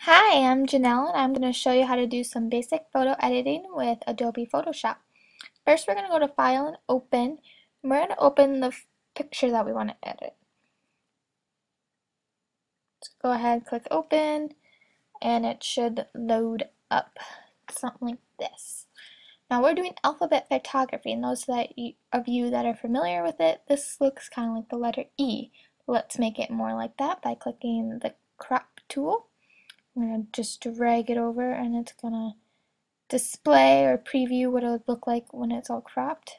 Hi, I'm Janelle and I'm going to show you how to do some basic photo editing with Adobe Photoshop. First, we're going to go to File and Open, and we're going to open the picture that we want to edit. So go ahead, click Open, and it should load up something like this. Now we're doing alphabet photography, and those of you that are familiar with it, this looks kind of like the letter E. Let's make it more like that by clicking the crop tool. I'm going to just drag it over and it's going to display or preview what it would look like when it's all cropped.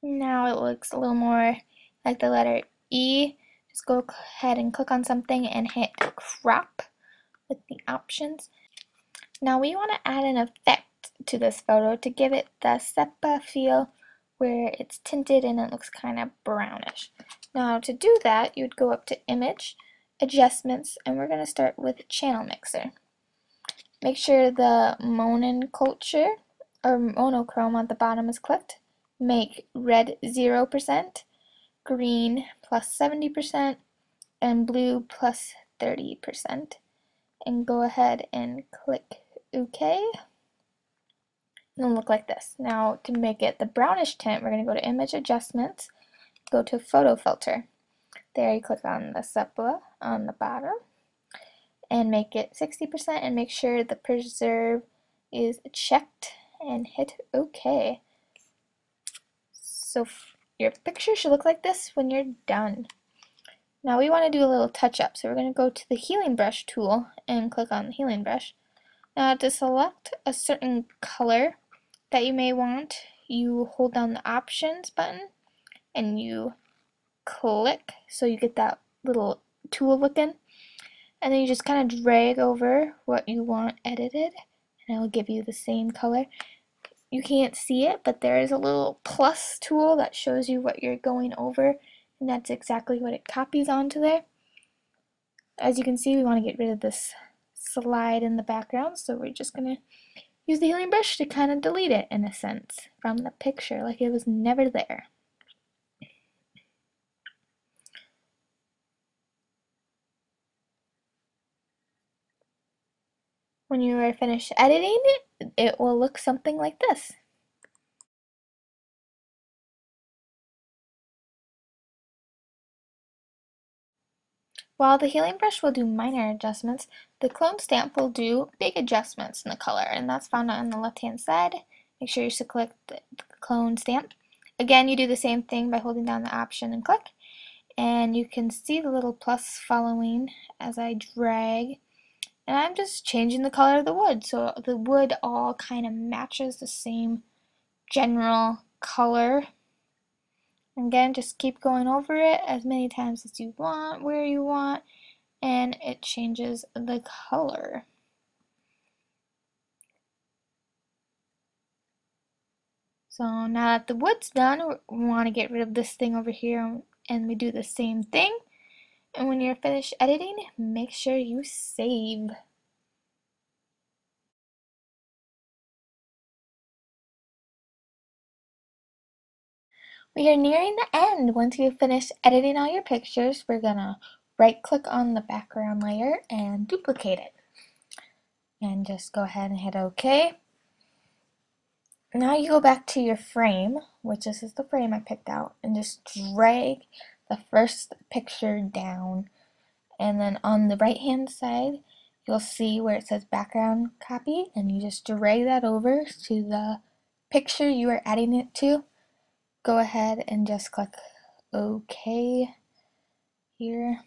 Now it looks a little more like the letter E. Just go ahead and click on something and hit crop with the options. Now we want to add an effect to this photo to give it the Sepia feel where it's tinted and it looks kind of brownish. Now to do that, you'd go up to Image, Adjustments, and we're going to start with Channel Mixer. Make sure the monoculture or monochrome at the bottom is clicked. Make red 0%, green plus 70%, and blue plus 30%. And go ahead and click OK. And it'll look like this. Now to make it the brownish tint, we're going to go to Image Adjustments, go to Photo Filter. There you click on the sepia on the bottom and make it 60% and make sure the preserve is checked and hit OK. So your picture should look like this when you're done. Now we want to do a little touch up, so we're going to go to the healing brush tool and click on the healing brush. Now to select a certain color that you may want, you hold down the options button and you click so you get that little tool looking, and then you just kind of drag over what you want edited and it'll give you the same color. You can't see it, but there is a little plus tool that shows you what you're going over, and that's exactly what it copies onto there. As you can see, we want to get rid of this slide in the background, so we're just going to use the healing brush to kind of delete it in a sense from the picture, like it was never there. When you are finished editing it, it will look something like this. While the healing brush will do minor adjustments, the clone stamp will do big adjustments in the color, and that's found on the left-hand side. Make sure you select the clone stamp. Again, you do the same thing by holding down the option and click, and you can see the little plus following as I drag. And I'm just changing the color of the wood, so the wood all kind of matches the same general color. Again, just keep going over it as many times as you want, where you want, and it changes the color. So now that the wood's done, we want to get rid of this thing over here, and we do the same thing. And when you're finished editing, make sure you save. We are nearing the end. Once you've finished editing all your pictures, we're gonna right click on the background layer and duplicate it. And just go ahead and hit OK. Now you go back to your frame, which this is the frame I picked out, and just drag the first picture down. And then on the right hand side, you'll see where it says background copy, and you just drag that over to the picture you are adding it to. Go ahead and just click OK here.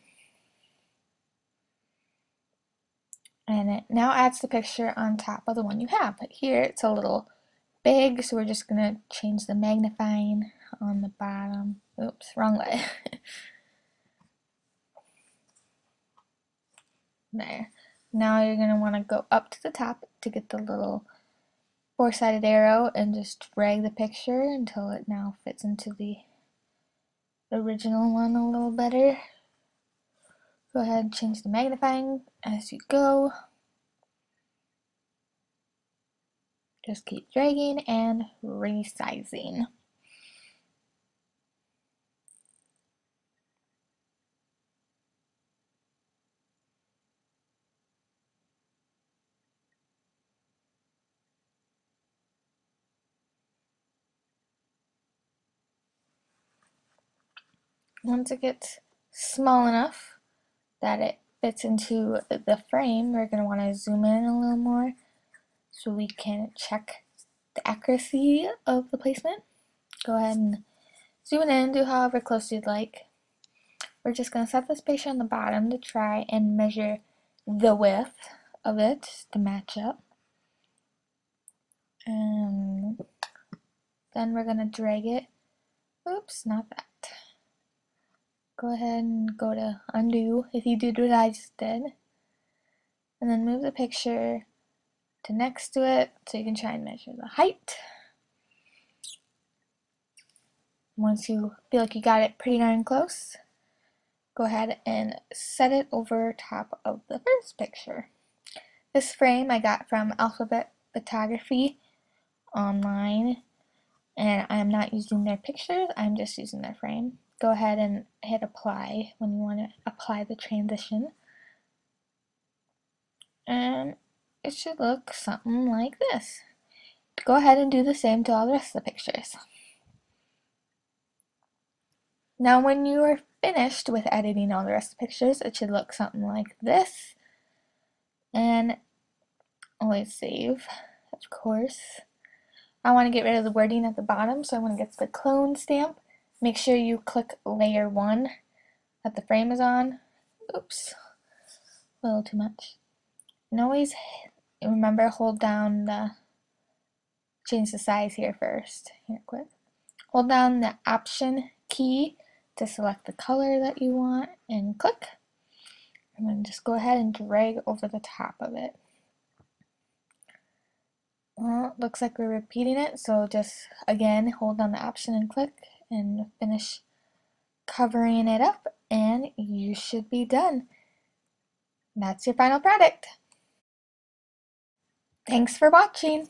And it now adds the picture on top of the one you have. But here it's a little big, so we're just going to change the magnifying on the bottom. Oops, wrong way. There. Now you're going to want to go up to the top to get the little four-sided arrow and just drag the picture until it now fits into the original one a little better. Go ahead and change the magnifying as you go. Just keep dragging and resizing. Once it gets small enough that it fits into the frame, we're going to want to zoom in a little more so we can check the accuracy of the placement. Go ahead and zoom it in, do however close you'd like. We're just going to set this picture on the bottom to try and measure the width of it to match up. And then we're going to drag it. Oops, not that. Go ahead and go to undo if you did what I just did. And then move the picture to next to it so you can try and measure the height. Once you feel like you got it pretty darn close, go ahead and set it over top of the first picture. This frame I got from Alphabet Photography online, and I'm not using their pictures, I'm just using their frame. Go ahead and hit apply when you want to apply the transition. And it should look something like this. Go ahead and do the same to all the rest of the pictures. Now when you are finished with editing all the rest of the pictures, it should look something like this. And always save, of course. I want to get rid of the wording at the bottom, so I want to get to the clone stamp. Make sure you click layer 1 that the frame is on. Oops, a little too much. And always remember, hold down the, change the size here first. Here, quick. Hold down the option key to select the color that you want and click. And then just go ahead and drag over the top of it. Well, it looks like we're repeating it, so just again hold down the option and click and finish covering it up, and you should be done. That's your final product. Thanks for watching.